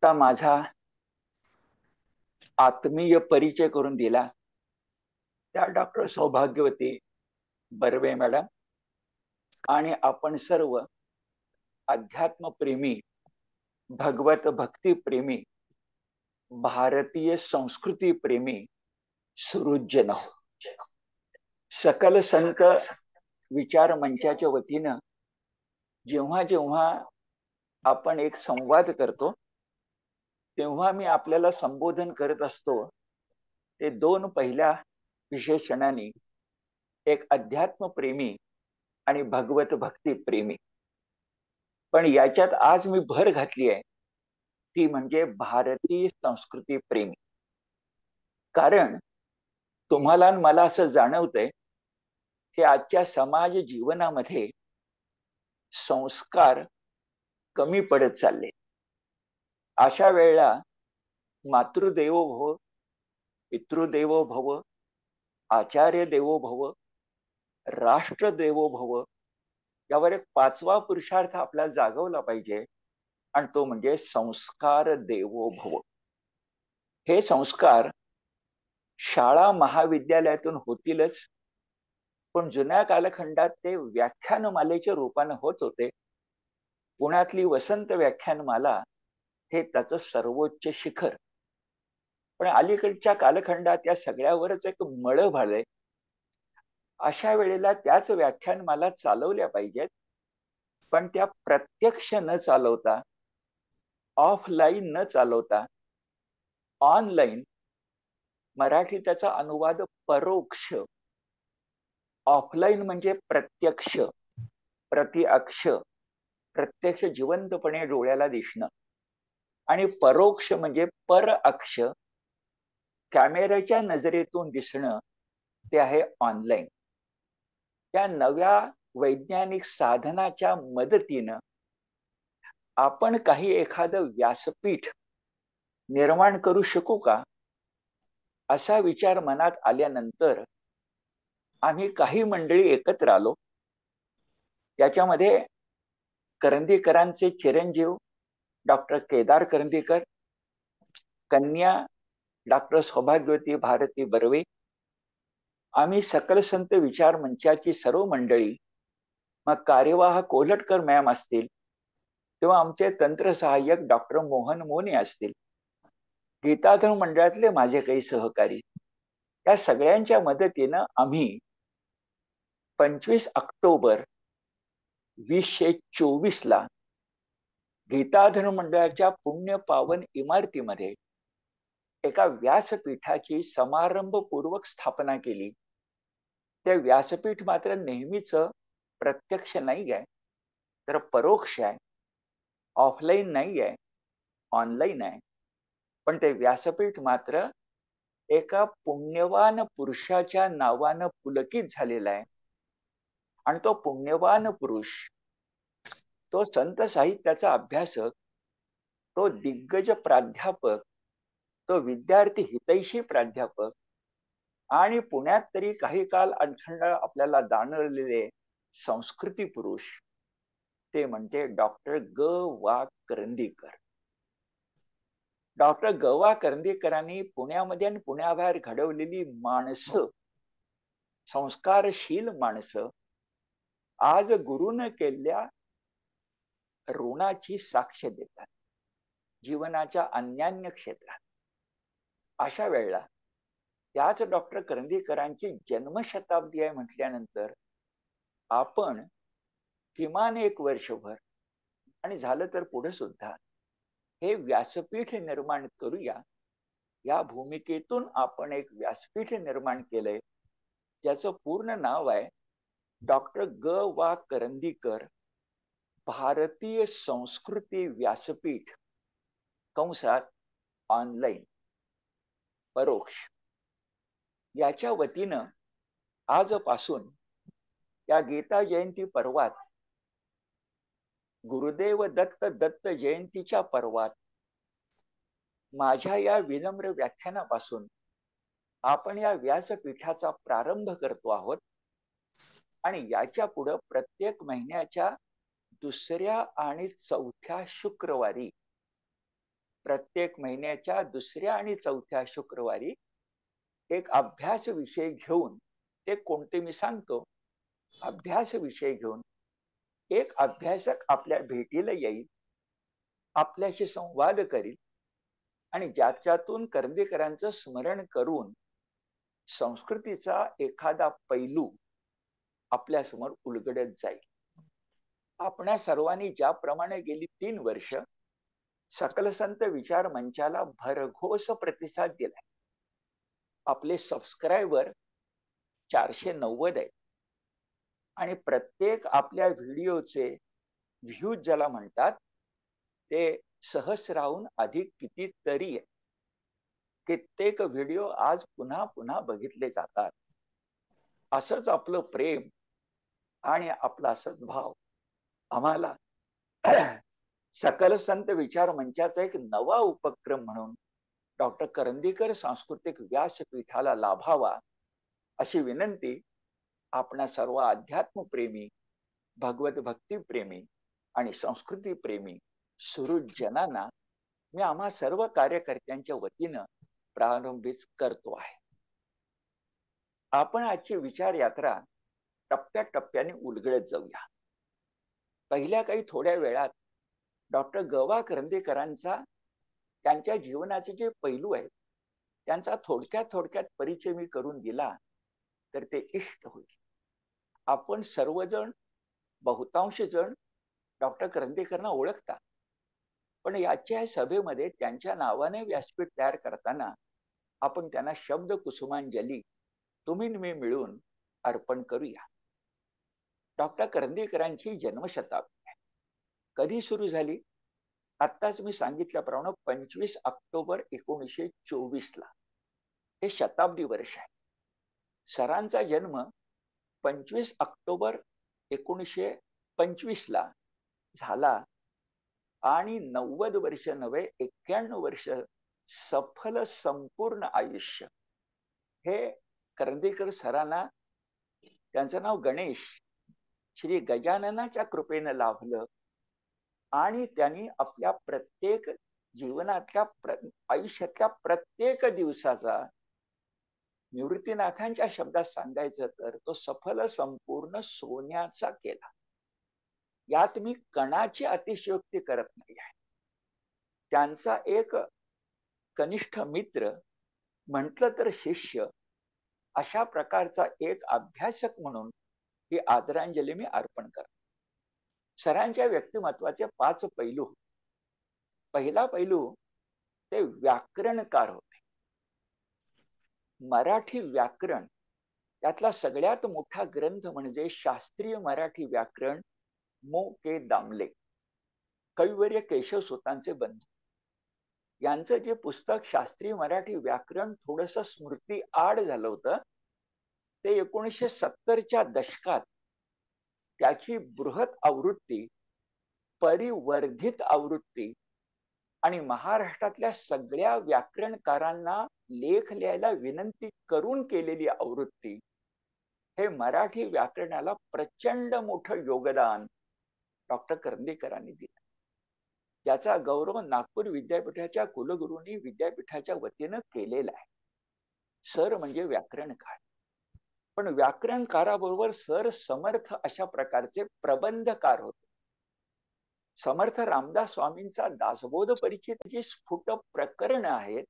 आत्ता माझा आत्मीय परिचय करून दिला त्या डॉक्टर सौभाग्यवती बर्वे मॅडम आणि आपण सर्व अध्यात्मप्रेमी, भगवत भक्ती प्रेमी, भारतीय संस्कृती प्रेमी सुहृदजन हो. सकल संत विचार मंचाच्या वतीनं जेव्हा जेव्हा आपण एक संवाद करतो तेव्हा मी आपल्याला संबोधन करत असतो ते दोन पहिल्या विशेषणांनी, एक अध्यात्म प्रेमी आणि भगवत भक्ती प्रेमी. पण याच्यात आज मी भर घातली आहे ती म्हणजे भारतीय संस्कृती प्रेमी. कारण तुम्हाला मला असं जाणवतंय की आजच्या समाज जीवनामध्ये संस्कार कमी पडत चालले. अशा वेळेला मातृदेवो भव, पितृदेवो भव, आचार्य देवो भव, राष्ट्र देवो भव यावर एक पाचवा पुरुषार्थ आपल्याला जागवला पाहिजे आणि तो म्हणजे संस्कार देवो भव. हे संस्कार शाळा महाविद्यालयातून होतीलच, पण जुन्या कालखंडात ते व्याख्यानमालेच्या रूपाने होत होते. पुण्यातली वसंत व्याख्यानमाला हे त्याचं सर्वोच्च शिखर. पण अलीकडच्या कालखंडात या सगळ्यावरच एक मळं झालंय. अशा वेळेला त्याच व्याख्यानमाला चालवल्या पाहिजेत, पण त्या प्रत्यक्ष न चालवता, ऑफलाईन न चालवता, ऑनलाईन, मराठी त्याचा अनुवाद परोक्ष, ऑफलाईन म्हणजे प्रत्यक्ष, प्रतिअक्ष, प्रत्यक्ष जिवंतपणे डोळ्याला दिसणं, आणि परोक्ष म्हणजे पर अक्ष, कॅमेऱ्याच्या नजरेतून दिसणं, ते आहे ऑनलाईन. त्या नव्या वैज्ञानिक साधनाच्या मदतीनं आपण काही एखादं व्यासपीठ निर्माण करू शकू का, असा विचार मनात आल्यानंतर आम्ही काही मंडळी एकत्र आलो. त्याच्यामध्ये करंदीकरांचे चिरंजीव डॉक्टर केदार करंदीकर, कन्या डॉक्टर सौभाग्यवती भारती बर्वे, आम्ही सकल संत विचार मंचाची सर्व मंडळी, मग कार्यवाह कोल्हटकर मॅम असतील किंवा आमचे तंत्र सहाय्यक डॉक्टर मोहन मोने असतील, गीताधर्म मंडळातले माझे काही सहकारी, या सगळ्यांच्या मदतीनं आम्ही 25 ऑक्टोबर 2024 ला गीताधर्म मंडळाच्या पुण्य पावन इमारतीमध्ये एका व्यासपीठाची समारंभपूर्वक स्थापना केली. ते व्यासपीठ मात्र नेहमीच प्रत्यक्ष नाही आहे, तर परोक्ष आहे, ऑफलाईन नाही आहे, ऑनलाईन आहे. पण ते व्यासपीठ मात्र एका पुण्यवान पुरुषाच्या नावानं पुलकित झालेला आहे. आणि तो पुण्यवान पुरुष, तो संत साहित्याचा अभ्यासक, तो दिग्गज प्राध्यापक, तो विद्यार्थी हितैषी प्राध्यापक आणि पुण्यात तरी काही काल अखंड आपल्याला जाणवलेले संस्कृती पुरुष, ते म्हणजे डॉक्टर ग वा करंदीकर. डॉक्टर ग वा करंदीकरांनी पुण्यामध्ये आणि पुण्याबाहेर घडवलेली माणसं, संस्कारशील माणसं, आज गुरुनं केलेल्या ऋणाची साक्ष देतात जीवनाच्या अन्यान्य क्षेत्रात. अशा वेळेला त्याच डॉक्टर करंदीकरांची जन्मशताब्दी आहे म्हटल्यानंतर आपण किमान 1 वर्षभर आणि झालं तर पुढे सुद्धा हे व्यासपीठ निर्माण करूया. या भूमिकेतून आपण एक व्यासपीठ निर्माण केलंय, ज्याचं पूर्ण नाव आहे डॉक्टर ग वा करंदीकर भारतीय संस्कृती व्यासपीठ, कंसात ऑनलाईन, परोक्ष. याच्या वतीनं आजपासून या गीता जयंती पर्वात, गुरुदेव दत्त जयंतीच्या पर्वात, माझ्या या विनम्र व्याख्यानापासून आपण या व्यासपीठाचा प्रारंभ करतो आहोत. आणि याच्या पुढे प्रत्येक महिन्याच्या 2ऱ्या आणि 4थ्या शुक्रवारी प्रत्येक महिन्याच्या दुसऱ्या आणि चौथ्या शुक्रवारी एक अभ्यास विषय घेऊन, ते कोणते मी सांगतो, अभ्यास विषय घेऊन एक अभ्यासक आपल्या भेटीला येईल, आपल्याशी संवाद करील आणि ज्याच्यातून करंदीकरांचं स्मरण करून संस्कृतीचा एखादा पैलू आपल्या समोर उलगडत जाईल. आपणा सर्वांनी ज्याप्रमाणे गेली 3 वर्ष सकल संत विचार मंचाला भरघोस प्रतिसाद दिलाय. आपले सबस्क्रायबर 490 आहे आणि प्रत्येक आपल्या व्हिडिओचे व्ह्यूज ज्याला म्हणतात ते सहस्राहून अधिक कितीतरी आहे. कित्येक व्हिडिओ आज पुन्हा पुन्हा बघितले जातात. असंच आपलं प्रेम आणि आपला सद्भाव आम्हाला सकल संत विचार मंचाचा एक नवा उपक्रम म्हणून डॉक्टर करंदीकर सांस्कृतिक व्यासपीठाला लाभावा अशी विनंती आपणा सर्व अध्यात्म प्रेमी, भगवत भक्ती प्रेमी आणि संस्कृती प्रेमी सुहृदजनांना मी आम्हा सर्व कार्यकर्त्यांच्या वतीनं प्रारंभीच करतो आहे. आपण आजची विचार यात्रा टप्प्याटप्प्याने उलगडत जाऊया. पहिल्या काही थोड्या वेळात डॉक्टर ग.वा. करंदीकरांचा, त्यांच्या जीवनाचे जे पैलू आहेत त्यांचा थोडक्यात परिचय मी करून दिला तर ते इष्ट होईल. आपण सर्वजण, बहुतांश जण डॉक्टर करंदीकरांना ओळखता, पण याच्या सभेमध्ये त्यांच्या नावाने व्यासपीठ तयार करताना आपण त्यांना शब्द कुसुमांजली तुम्ही मी मिळून अर्पण करूया. डॉक्टर करंदीकरांची जन्मशताब्दी कधी सुरू झाली? आत्ताच मी सांगितल्याप्रमाणे 25 ऑक्टोबर 1924 ला हे शताब्दी वर्ष आहे. सरांचा जन्म 25 ऑक्टोबर 1925 ला झाला आणि 90 वर्ष नव्हे 91 वर्ष सफल संपूर्ण आयुष्य हे करंदीकर सरांना, त्यांचं नाव गणेश, श्री गजाननाच्या कृपेनं लाभलं आणि त्यांनी आपल्या प्रत्येक जीवनातल्या आयुष्यातल्या प्रत्येक दिवसाचा निवृत्तीनाथांच्या शब्दात सांगायचं तर तो सफल संपूर्ण सोन्याचा केला. यात मी कणाची अतिशयोक्ती करत नाही आहे. त्यांचा एक कनिष्ठ मित्र, म्हटलं तर शिष्य, अशा प्रकारचा एक अभ्यासक म्हणून ही आदरांजली मी अर्पण करतो. सरांच्या व्यक्तिमत्वाचे 5 पैलू. पहिला पैलू ते व्याकरणकार होते. मराठी व्याकरण त्यातला सगळ्यात मोठा ग्रंथ म्हणजे शास्त्रीय मराठी व्याकरण मो. के. दामले, कैवर्य केशवसुतांचे बंधू, यांचं जे पुस्तक शास्त्रीय मराठी व्याकरण थोडस स्मृती आड झालं होतं, ते 1970च्या दशकात त्याची बृहत आवृत्ती, परिवर्धित आवृत्ती आणि महाराष्ट्रातल्या सगळ्या व्याकरणकारांना लेख लिहायला विनंती करून केलेली आवृत्ती, हे मराठी व्याकरणाला प्रचंड मोठं योगदान डॉक्टर करंदीकरांनी दिलं. याचा गौरव नागपूर विद्यापीठाच्या कुलगुरूंनी विद्यापीठाच्या वतीनं केलेला आहे. सर म्हणजे व्याकरणकार, पण व्याकरणकाराबरोबर सर समर्थ अशा प्रकारचे प्रबंधकार होते. समर्थ रामदास स्वामींचा दासबोध परिचित जी स्फुट प्रकरण आहेत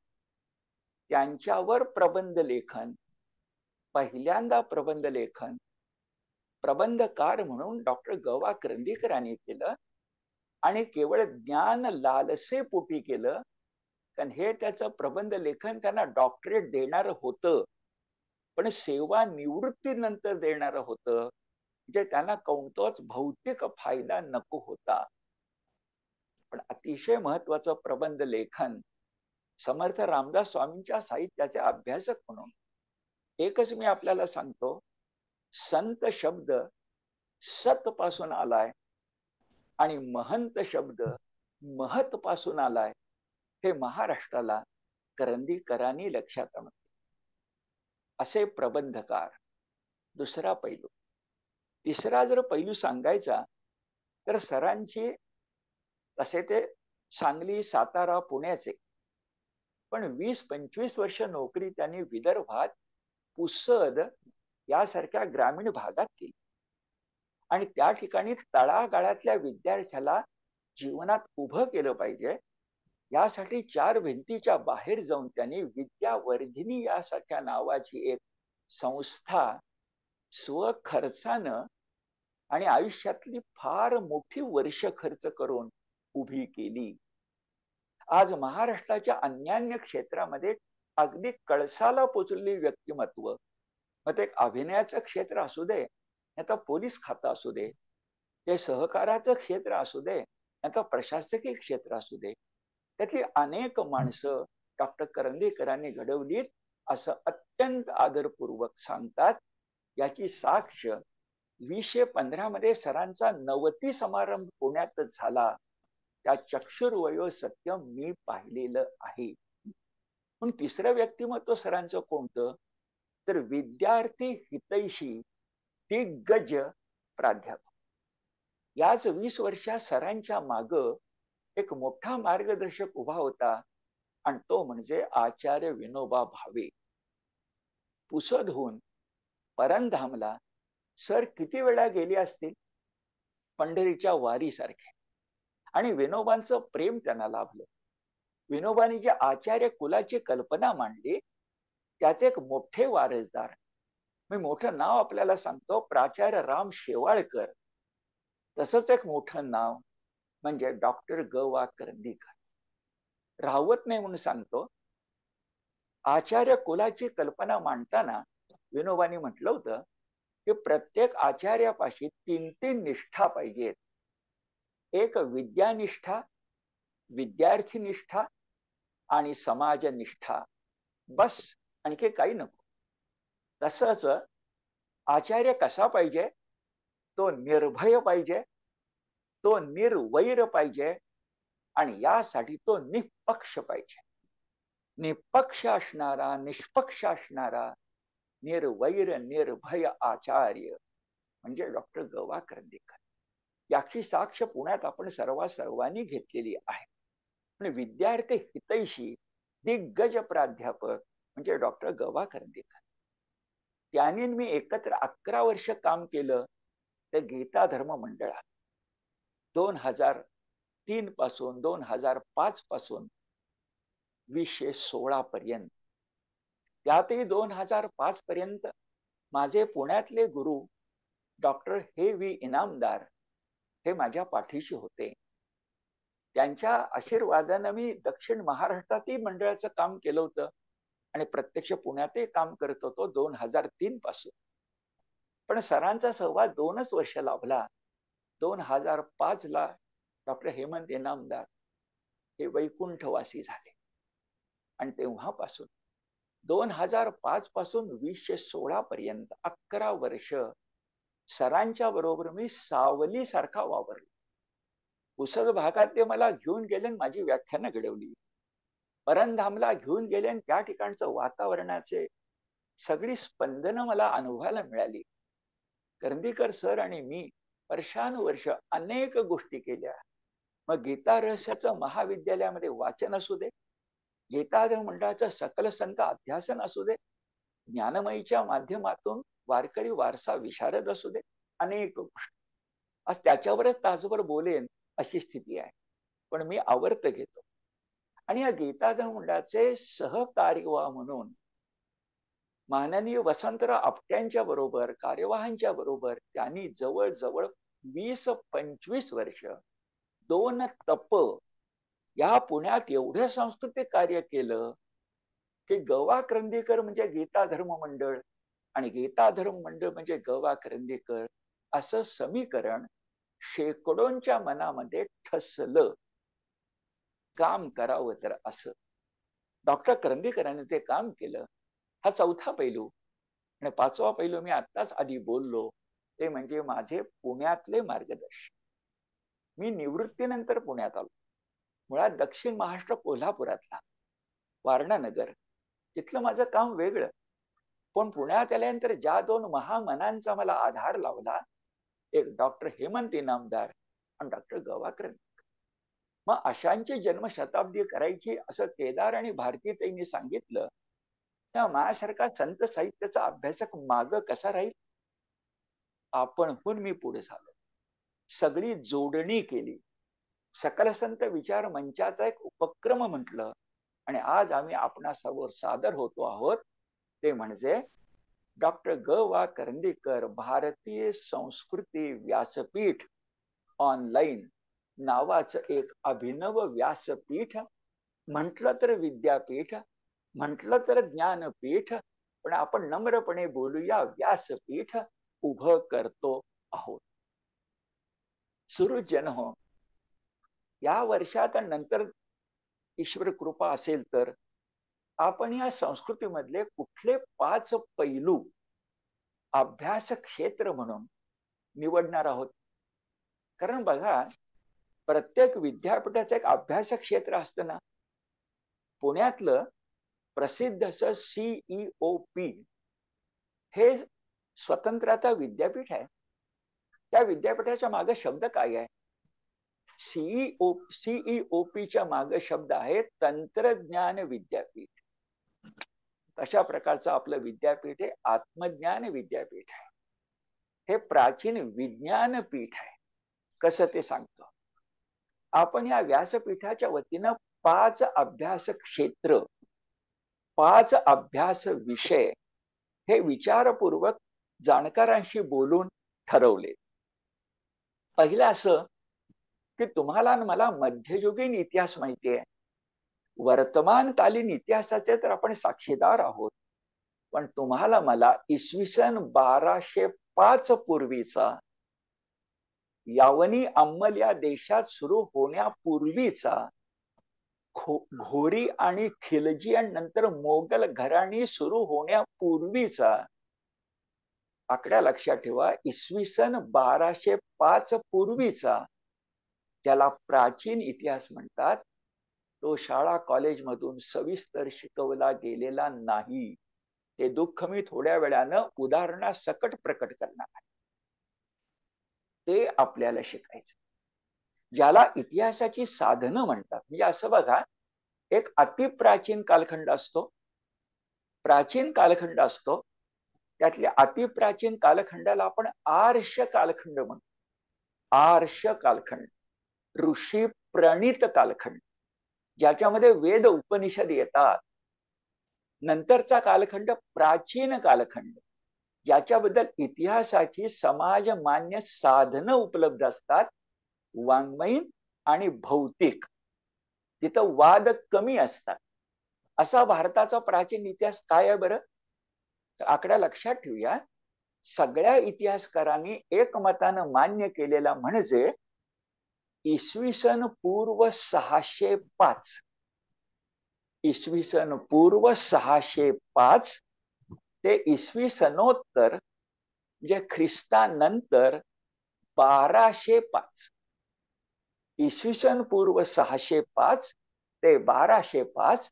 त्यांच्यावर प्रबंध लेखन, पहिल्यांदा प्रबंध लेखन प्रबंधकार म्हणून डॉक्टर ग.वा. करंदीकरांनी केलं आणि केवळ ज्ञान लालसे पोटी केलं. कारण हे त्याचं प्रबंध लेखन त्यांना डॉक्टरेट देणार होतं, पण सेवा निवृत्तीनंतर देणार होतं, म्हणजे त्यांना कोणताच भौतिक फायदा नको होता. पण अतिशय महत्वाचं प्रबंध लेखन समर्थ रामदास स्वामींच्या साहित्याचे अभ्यासक म्हणून एकच मी आपल्याला सांगतो, संत शब्द सत पासून आलाय आणि महंत शब्द महत पासून आलाय, हे महाराष्ट्राला करंदीकरांनी लक्षात आणलं. असे प्रबंधकार. दुसरा पैलू. तिसरा जर पैलू सांगायचा तर सरांची, तसे ते सांगली, सातारा, पुण्याचे. पण 20-25 वर्ष नोकरी त्यांनी विदर्भात पुसद यासारख्या ग्रामीण भागात केली. आणि त्या ठिकाणी तळागाळातल्या विद्यार्थ्याला जीवनात उभं केलं पाहिजे, यासाठी 4 भिंतीच्या बाहेर जाऊन त्यांनी विद्यावर्धिनी यासारख्या नावाची एक संस्था स्वखर्चानं आणि आयुष्यातली फार मोठी वर्ष खर्च करून उभी केली. आज महाराष्ट्राच्या अन्यान्य क्षेत्रामध्ये अगदी कळसाला पोचलेली व्यक्तिमत्व, मग ते अभिनयाचं क्षेत्र असू दे, आता पोलीस खातं असू दे, ते सहकाराचं क्षेत्र असू दे, आता प्रशासकीय क्षेत्र असू दे, त्यातली अनेक माणसं डॉक्टर करंदीकरांनी घडवलीत असं अत्यंत आदरपूर्वक सांगतात. याची साक्ष 2015 मध्ये सरांचा 90 समारंभ पुण्यातच झाला. त्या चक्षुर्वयो सत्यम मी पाहिलेलं आहे. पण तिसरं व्यक्तिमत्व सरांचं कोणतं, तर विद्यार्थी हितैषी दिग्गज प्राध्यापक. याच 20 वर्षात सरांच्या माग एक मोठा मार्गदर्शक उभा होता, आणि तो म्हणजे आचार्य विनोबा भावे. पुसदहून परंधामला सर किती वेळा गेले असतील, पंढरीच्या वारीसारखे. आणि विनोबांचं प्रेम त्यांना लाभलं. विनोबांनी जे आचार्य कुलाची कल्पना मांडली, त्याचे एक मोठे वारसदार, मी मोठं नाव आपल्याला सांगतो, प्राचार्य राम शेवाळकर. तसंच एक मोठं नाव म्हणजे डॉक्टर ग वा करंदीकर. राहवत नाही म्हणून सांगतो, आचार्य कुलाची कल्पना मांडताना विनोबांनी म्हटलं होतं की प्रत्येक आचार्यापाशी 3 निष्ठा पाहिजेत. एक विद्यानिष्ठा, विद्यार्थी आणि समाजनिष्ठा, बस आणखी काही नको. तसंच आचार्य कसा पाहिजे, तो निर्भय पाहिजे, तो निर्वैर पाहिजे, आणि यासाठी तो निष्पक्ष पाहिजे. निष्पक्ष असणारा, निष्पक्ष असणारा, निर्वैर निर्भय आचार्य म्हणजे डॉक्टर ग वा करंदीकर. याची साक्ष पुण्यात आपण सर्वांनी घेतलेली आहे. पण विद्यार्थी हितैषी दिग्गज प्राध्यापक म्हणजे डॉक्टर ग वा करंदीकर. त्यांनी मी एकत्र 11 वर्ष काम केलं ते गीता धर्म मंडळात. 2003 पासून 2005 पासून 2016 पर्यंत. त्यातही 2005 पर्यंत माझे पुण्यातले गुरु डॉक्टर हे व्ही इनामदार हे माझ्या पाठीशी होते. त्यांच्या आशीर्वादानं मी दक्षिण महाराष्ट्रातही मंडळाचं काम केलं होतं आणि प्रत्यक्ष पुण्यातही काम करत होतो 2003 पासून. पण सरांचा सहवास 2च वर्ष लाभला. 2005 ला डॉक्टर हेमंत इनामदार हे वैकुंठवासी झाले, आणि तेव्हापासून 2005 पासून 2016 पर्यंत 11 वर्ष सरांच्या बरोबर मी सावलीसारखा वावरलो. पुसद भागात ते मला घेऊन गेले, माझी व्याख्यानं घडवली. परंधामला घेऊन गेले, त्या ठिकाणचं वातावरणाचे सगळी स्पंदनं मला अनुभवायला मिळाली. करंदीकर सर आणि मी वर्षानुवर्ष अनेक गोष्टी केल्या. मग गीता रहस्याचं महाविद्यालयामध्ये वाचन असू दे, गीताधर्म मंडळाचं सकल संत अध्यासन असू दे, ज्ञानमयीच्या माध्यमातून वारकरी वारसा विशारद असू दे, अनेक गोष्टी. आज त्याच्यावरच तासभर बोलेन अशी स्थिती आहे, पण मी आवर्त घेतो. आणि या गीताधर्म मंडळाचे सहकार्यवाह म्हणून माननीय वसंतराव आपट्यांच्या बरोबर, कार्यवाहांच्या बरोबर त्यांनी जवळजवळ 20-25 वर्ष 2 तप या पुण्यात एवढं सांस्कृतिक कार्य केलं की ग वा करंदीकर म्हणजे गीता धर्म मंडळ, आणि गीता धर्म मंडळ म्हणजे ग वा करंदीकर, असं समीकरण शेकडोंच्या मनामध्ये ठसलं. काम करावं तर असं डॉक्टर करंदीकरांनी ते काम केलं. हा 4था पैलू. आणि 5वा पैलू मी आत्ताच आधी बोललो, ते म्हणजे माझे पुण्यातले मार्गदर्शक. मी निवृत्तीनंतर पुण्यात आलो. मुळात दक्षिण महाराष्ट्र कोल्हापुरातला वारणा नगर, तिथलं माझं काम वेगळं. पण पुण्यात आल्यानंतर ज्या 2 महामनांचा मला आधार लावला, एक डॉक्टर हेमंत इनामदार आणि डॉक्टर ग वा करंदीकर. मग अशांची जन्मशताब्दी करायची असं केदार आणि भारतीताईंनी सांगितलं, त्या माझ्यासारखा संत साहित्याचा अभ्यासक माग कसा राहील? आपणहून मी पुढे झालो, सगळी जोडणी केली, सकल संत विचार मंचाचा एक उपक्रम म्हटलं, आणि आज आम्ही आपणासमोर सादर होतो आहोत ते म्हणजे डॉक्टर ग वा करंदीकर भारतीय संस्कृती व्यासपीठ ऑनलाईन नावाचं एक अभिनव व्यासपीठ. म्हटलं तर विद्यापीठ, म्हटलं तर ज्ञानपीठ, पण आपण नम्रपणे बोलूया व्यासपीठ उभं करतो आहोत. सुरू जन हो, या वर्षात नंतर ईश्वर कृपा असेल तर आपण या संस्कृतीमधले कुठले 5 पैलू अभ्यास क्षेत्र म्हणून निवडणार आहोत? कारण बघा, प्रत्येक विद्यापीठाचं एक अभ्यास क्षेत्र असतं ना. पुण्यातलं प्रसिद्ध असं CEOP हे स्वतंत्रता विद्यापीठ आहे. त्या विद्यापीठाच्या मागे शब्द काय आहे? CEOPच्या मागे शब्द आहे तंत्रज्ञान विद्यापीठ. अशा प्रकारचं आपलं विद्यापीठ हे आत्मज्ञान विद्यापीठ आहे. हे प्राचीन विज्ञानपीठ आहे. कसं ते सांगतो. आपण या व्यासपीठाच्या वतीनं 5 अभ्यास क्षेत्र, 5 अभ्यास विषय हे विचारपूर्वक जाणकारांशी बोलून ठरवले. पहिलं असं की तुम्हाला मला मध्ययुगीन इतिहास माहिती आहे, वर्तमानकालीन इतिहासाचे तर आपण साक्षीदार आहोत, पण तुम्हाला मला इसवी सन 1205 पूर्वीचा, यावनी अंमल या देशात सुरू होण्यापूर्वीचा, घोरी आणि खिलजी आणि नंतर मोगल घराणी सुरू होण्यापूर्वीचा आकडा लक्षात ठेवा. इसवी सन 1205 पूर्वीचा, त्याला प्राचीन इतिहास म्हणतात. तो शाळा कॉलेजमधून सविस्तर शिकवला गेलेला नाही. ते दुःख मी थोड्या वेळानं उदाहरणासकट प्रकट करणार आहे. ते आपल्याला शिकायचं, ज्याला इतिहासाची साधनं म्हणतात. म्हणजे असं बघा, एक अतिप्राचीन कालखंड असतो, प्राचीन कालखंड असतो, त्यातल्या अतिप्राचीन कालखंडाला आपण आर्ष कालखंड म्हणतो. आर्ष कालखंड, ऋषी प्रणित कालखंड, ज्याच्यामध्ये वेद उपनिषद येतात. नंतरचा कालखंड प्राचीन कालखंड, ज्याच्याबद्दल इतिहासाची समाज मान्य साधनं उपलब्ध असतात, वाङ्मयीन आणि भौतिक, तिथं वाद कमी असतात. असा भारताचा प्राचीन इतिहास काय आहे बरं? तर आकडा लक्षात ठेवूया. सगळ्या इतिहासकारांनी एकमतानं मान्य केलेला म्हणजे इसवी सन पूर्व 605, इसवी सन पूर्व 605 ते इसवी सनोत्तर म्हणजे ख्रिस्तानंतर 1205, इसवी सन पूर्व 605 ते 1205,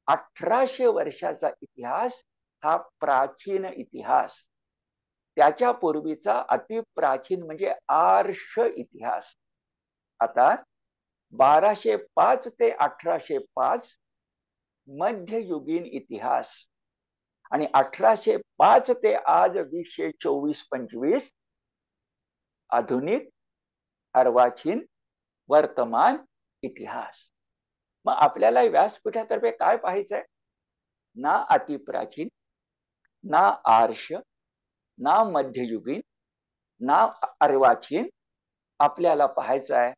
1800 वर्षाचा इतिहास हा प्राचीन इतिहास. त्याच्या पूर्वीचा अतिप्राचीन म्हणजे आर्ष इतिहास. आता 1205 ते 1805 मध्ययुगीन इतिहास, आणि 1805 ते आज 2024-25 आधुनिक अर्वाचीन वर्तमान इतिहास. मग आपल्याला व्यासपीठातर्फे काय पाहायचंय? ना अतिप्राचीन, ना आर्ष, ना मध्ययुगीन, ना अर्वाचीन. आपल्याला पाहायचा आहे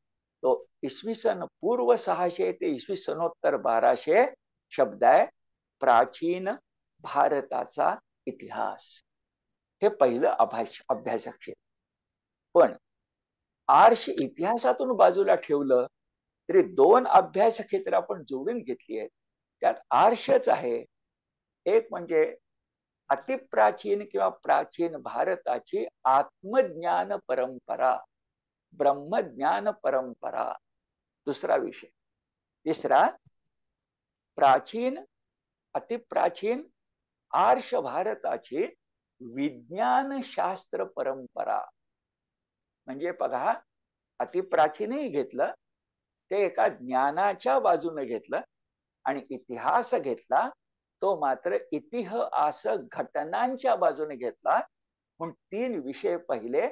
तो इसवी सन पूर्व 600 ते इसवी सनोत्तर 1200 शब्द आहे प्राचीन भारताचा इतिहास. हे पहिलं अभ्यास क्षेत्र. पण आर्ष इतिहासातून बाजूला ठेवलं तरी 2 अभ्यास क्षेत्र आपण जोडून घेतली आहेत. त्यात आर्षच आहे. एक म्हणजे अतिप्राचीन किंवा प्राचीन भारताची आत्मज्ञान परंपरा, ब्रह्मज्ञान परंपरा, दुसरा विषय. तिसरा प्राचीन अतिप्राचीन आर्ष भारताची विज्ञान शास्त्र परंपरा. म्हणजे बघा, अतिप्राचीनही घेतलं ते एका ज्ञानाच्या बाजूने घेतलं आणि इतिहास घेतला तो मात्र इतिहास घटनांच्या बाजूने घेतला. म्हणून 3 विषय पहिले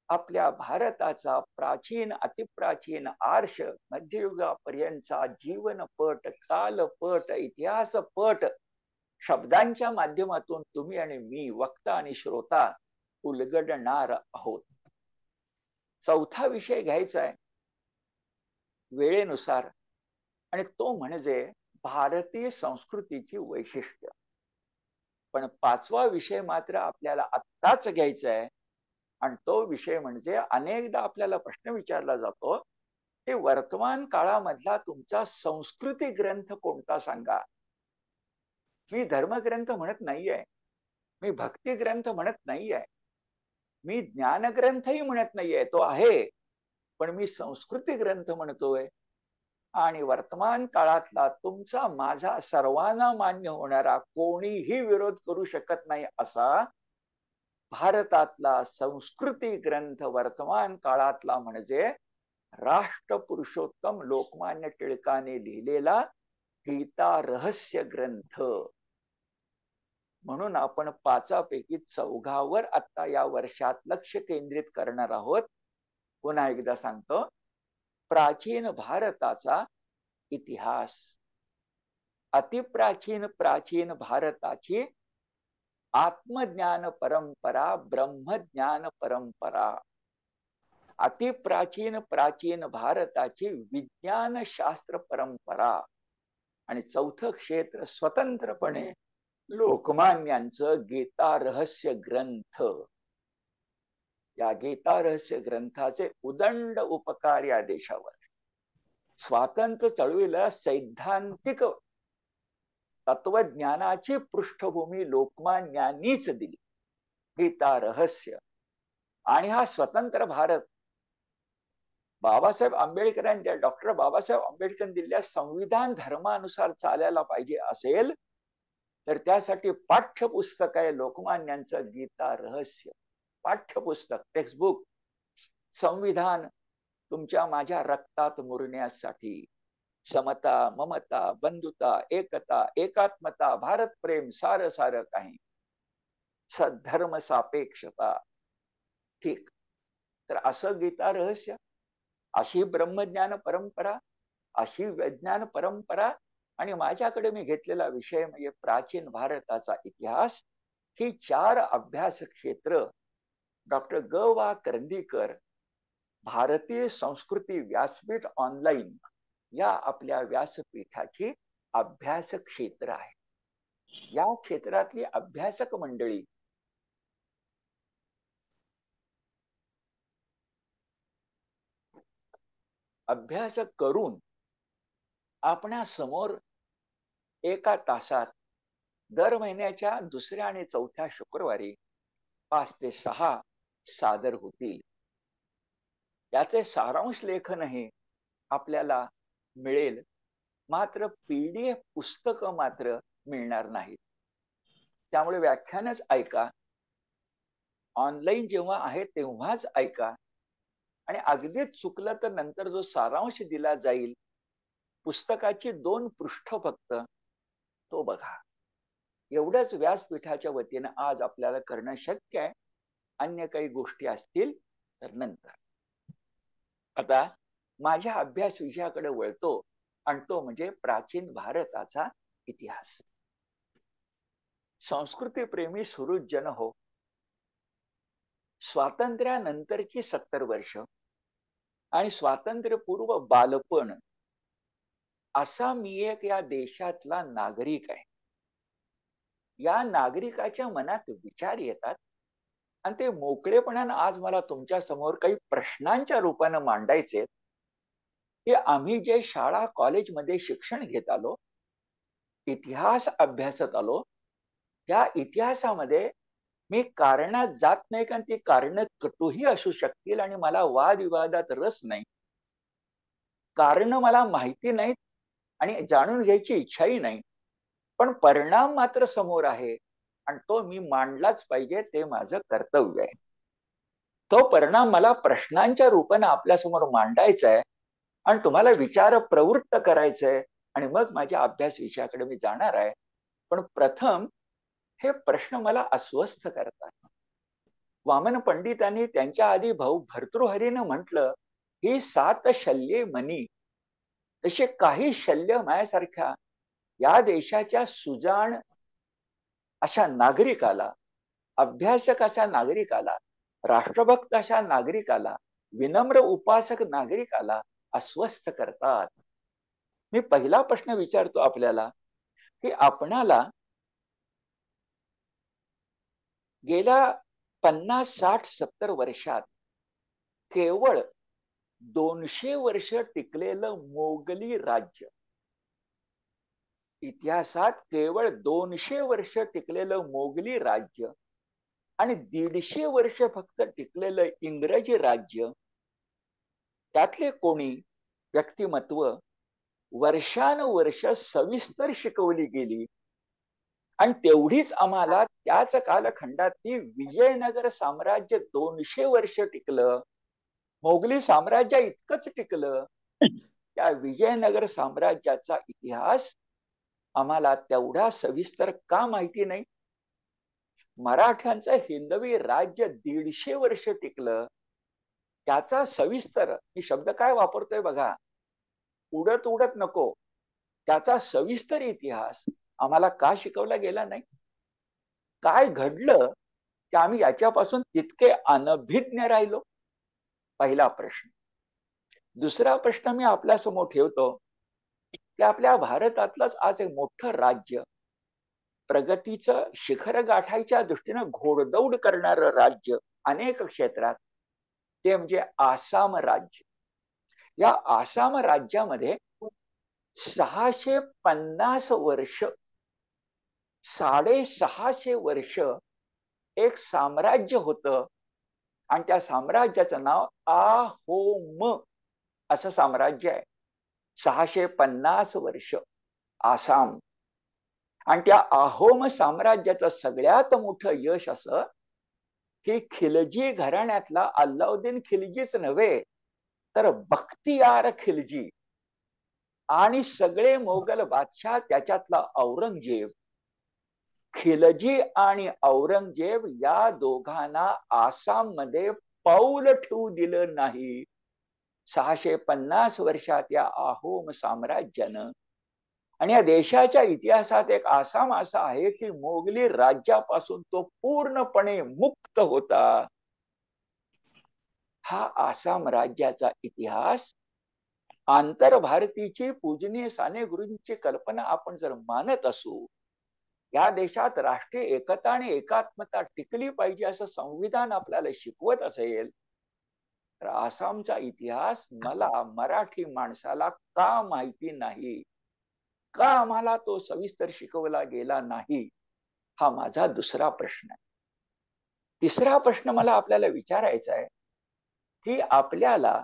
आपल्या भारताचा प्राचीन अतिप्राचीन आर्ष मध्ययुगापर्यंतचा जीवनपट, कालपट, इतिहासपट शब्दांच्या माध्यमातून तुम्ही आणि मी वक्ता आणि श्रोता उलगडणार आहोत. चौथा विषय घ्यायचा आहे वेळेनुसार आणि तो म्हणजे भारतीय संस्कृतीची वैशिष्ट्य. पण 5वा विषय मात्र आपल्याला आत्ताच घ्यायचा आहे आणि तो विषय म्हणजे अनेकदा आपल्याला प्रश्न विचारला जातो की वर्तमान काळामधला तुमचा संस्कृती ग्रंथ कोणता सांगा. मी धर्मग्रंथ म्हणत नाहीये, मी भक्ती ग्रंथ म्हणत नाहीये, मी ज्ञानग्रंथही म्हणत नाहीये, तो आहे, पण मी संस्कृती ग्रंथ म्हणतोय. आणि वर्तमान काळातला तुमचा माझा सर्वांना मान्य होणारा कोणीही विरोध करू शकत नाही असा भारतातला संस्कृती ग्रंथ वर्तमान काळातला म्हणजे राष्ट्रपुरुषोत्तम लोकमान्य टिळकाने लिहिलेला गीता रहस्य ग्रंथ. म्हणून आपण 5पैकी 4वर आता या वर्षात लक्ष केंद्रित करणार आहोत. पुन्हा एकदा सांगतो, प्राचीन भारताचा इतिहास, अतिप्राचीन प्राचीन भारताची आत्मज्ञान परंपरा, ब्रह्मज्ञान परंपरा, अतिप्राचीन प्राचीन भारताची विज्ञान शास्त्र परंपरा आणि चौथं क्षेत्र स्वतंत्रपणे लोकमान्यांचं गीता रहस्य ग्रंथ. या गीता रहस्य ग्रंथाचे उदंड उपकार या देशावर. स्वातंत्र्य चळवळीला सैद्धांतिक तत्वज्ञानाची पृष्ठभूमी लोकमान्यांनीच दिली, गीता रहस्य. आणि हा स्वतंत्र भारत बाबासाहेब आंबेडकरांच्या डॉक्टर बाबासाहेब आंबेडकर दिलेल्या संविधान धर्मानुसार चालायला पाहिजे असेल तर त्यासाठी पाठ्यपुस्तक आहे लोकमान्यांचं गीता रहस्य. पाठ्यपुस्तक, टेक्स्टबुक. संविधान तुमच्या माझ्या रक्तात मुरण्यासाठी समता, ममता, बंधुता, एकता, एकात्मता, भारत प्रेम, सार सार काही, सद्धर्म सापेक्षता. ठीक, तर असं गीता रहस्य, अशी ब्रह्मज्ञान परंपरा, अशी विज्ञान परंपरा आणि माझ्याकडे मी घेतलेला विषय म्हणजे प्राचीन भारताचा इतिहास. ही 4 अभ्यास क्षेत्र डॉक्टर ग वा करंदीकर भारतीय संस्कृती व्यासपीठ ऑनलाईन या आपल्या व्यासपीठाची अभ्यास क्षेत्र आहे. या क्षेत्रातली अभ्यासक मंडळी अभ्यास करून आपणा समोर एका तासात दर महिन्याच्या 2ऱ्या आणि 4थ्या शुक्रवारी 5 ते 6 सादर होतील. याचे सारांश लेखनही आपल्याला मिळेल, मात्र PDF पुस्तकं मात्र मिळणार नाहीत. त्यामुळे व्याख्यानच ऐका, ऑनलाईन जेव्हा आहे तेव्हाच ऐका आणि अगदीच चुकलं तर नंतर जो सारांश दिला जाईल पुस्तकाची 2 पृष्ठ फक्त तो बघा. एवढंच व्यासपीठाच्या वतीनं आज आपल्याला करणं शक्य आहे. अन्य काही गोष्टी असतील तर नंतर. आता माझ्या अभ्यास विषयाकडे वळतो आणि तो म्हणजे प्राचीन भारताचा इतिहास. संस्कृती प्रेमी सुहृद जन हो, स्वातंत्र्यानंतरची 70 वर्ष आणि स्वातंत्र्यपूर्व बालपण असा मी एक या देशातला नागरिक आहे. या नागरिकाच्या मनात विचार येतात आणि ते मोकळेपणानं आज मला तुमच्या समोर काही प्रश्नांच्या रूपानं मांडायचे की आम्ही जे शाळा कॉलेजमध्ये शिक्षण घेत आलो, इतिहास अभ्यासत आलो, त्या इतिहासामध्ये मी कारणात जात नाही, कारण ती कारण कटूही असू शकतील आणि मला वादविवादात रस नाही. कारण मला माहिती नाहीत आणि जाणून घ्यायची इच्छाही नाही, पण परिणाम मात्र समोर आहे आणि तो मी मांडलाच पाहिजे, ते माझं कर्तव्य आहे. तो परिणाम मला प्रश्नांच्या रूपाने आपल्यासमोर मांडायचा आहे आणि तुम्हाला विचार प्रवृत्त करायचंय आणि मग माझ्या अभ्यास विषयाकडे मी जाणार आहे. पण प्रथम हे प्रश्न मला अस्वस्थ करतात. वामन पंडितांनी त्यांच्या आधी भाऊ भर्तृहरीनं म्हटलं, ही 7 शल्ये मनी. तसे काही शल्य माझ्यासारख्या या देशाच्या सुजाण अशा नागरिकाला, अभ्यासक अशा नागरिकाला, राष्ट्रभक्त अशा नागरिकाला, विनम्र उपासक नागरिकाला अस्वस्थ करतात. मी पहिला प्रश्न विचारतो आपल्याला की आपणाला गेल्या 50, 60, 70 वर्षात केवळ 200 वर्ष टिकलेलं मोगली राज्य, इतिहासात केवळ 200 वर्ष टिकलेलं मोगली राज्य आणि 150 वर्ष फक्त टिकलेलं इंग्रजी राज्य, त्यातले कोणी व्यक्तिमत्व वर्षानुवर्ष सविस्तर शिकवली गेली आणि तेवढीच आम्हाला त्याच कालखंडातली विजयनगर साम्राज्य 200 वर्ष टिकलं, मोगली साम्राज्य इतकंच टिकलं. त्या विजयनगर साम्राज्याचा इतिहास आम्हाला तेवढा सविस्तर का माहिती नाही? मराठ्यांचं हिंदवी राज्य 150 वर्ष टिकलं, त्याचा सविस्तर, मी शब्द काय वापरतोय बघा, उडत उडत नको, त्याचा सविस्तर इतिहास आम्हाला का शिकवला गेला नाही? काय घडलं की आम्ही याच्यापासून तितके अनभिज्ञ राहिलो? पहिला प्रश्न. दुसरा प्रश्न मी आपल्या समोर ठेवतो की आपल्या भारतातलंच आज एक मोठं राज्य, प्रगतीचं शिखर गाठायच्या दृष्टीनं घोडदौड करणारं राज्य अनेक क्षेत्रात, ते म्हणजे आसाम राज्य. या आसाम राज्यामध्ये 650 वर्ष, 650 वर्ष एक साम्राज्य होतं आणि त्या साम्राज्याचं नाव आहोम असं साम्राज्य आहे. 650 वर्ष आसाम. आणि त्या आहोम साम्राज्याचं सगळ्यात मोठं यश असं की खिलजी घराण्यातला अल्लाउद्दीन खिलजीच नव्हे तर बख्तियार खिलजी आणि सगळे मोगल बादशाह, त्याच्यातला औरंगजेब, खिलजी आणि औरंगजेब या दोघांना आसाम मध्ये पाऊल ठेवू दिलं नाही. 650 वर्षात या आहोम साम्राज्यानं. आणि या देशाच्या इतिहासात एक आसाम असा आहे की मोगली राज्यापासून तो पूर्णपणे मुक्त होता. हा आसाम राज्याचा इतिहास आंतरभारतीची पूजनीय साने गुरूंची कल्पना आपण जर मानत असू, या देशात राष्ट्रीय एकता आणि एकात्मता टिकली पाहिजे असं संविधान आपल्याला शिकवत असेल, तर आसामचा इतिहास मला मराठी माणसाला का माहिती नाही, का आम्हाला तो सविस्तर शिकवला गेला नाही, हा माझा दुसरा प्रश्न आहे. तिसरा प्रश्न मला आपल्याला विचारायचा आहे की आपल्याला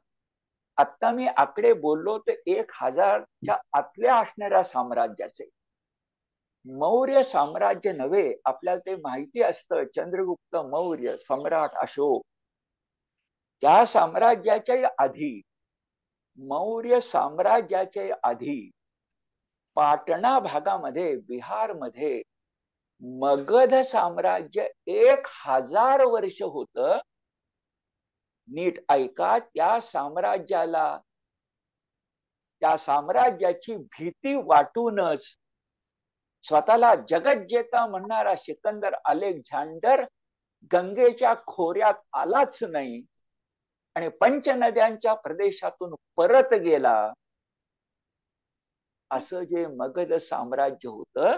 आता मी आकडे बोललो ते 1000च्या आतल्या असणाऱ्या साम्राज्याचे, मौर्य साम्राज्य नव्हे, आपल्याला ते माहिती असतं, चंद्रगुप्त मौर्य, सम्राट अशोक, त्या साम्राज्याच्या आधी, मौर्य साम्राज्याच्या आधी पाटणा भागामध्ये, बिहारमध्ये मगध साम्राज्य 1000 वर्ष होतं. नीट ऐका, त्या साम्राज्याला, त्या साम्राज्याची भीती वाटूनच स्वतःला जगज्जेता म्हणणारा सिकंदर अलेक्झांडर गंगेच्या खोऱ्यात आलाच नाही आणि पंचनद्यांच्या प्रदेशातून परत गेला. असं जे मगध साम्राज्य होतं,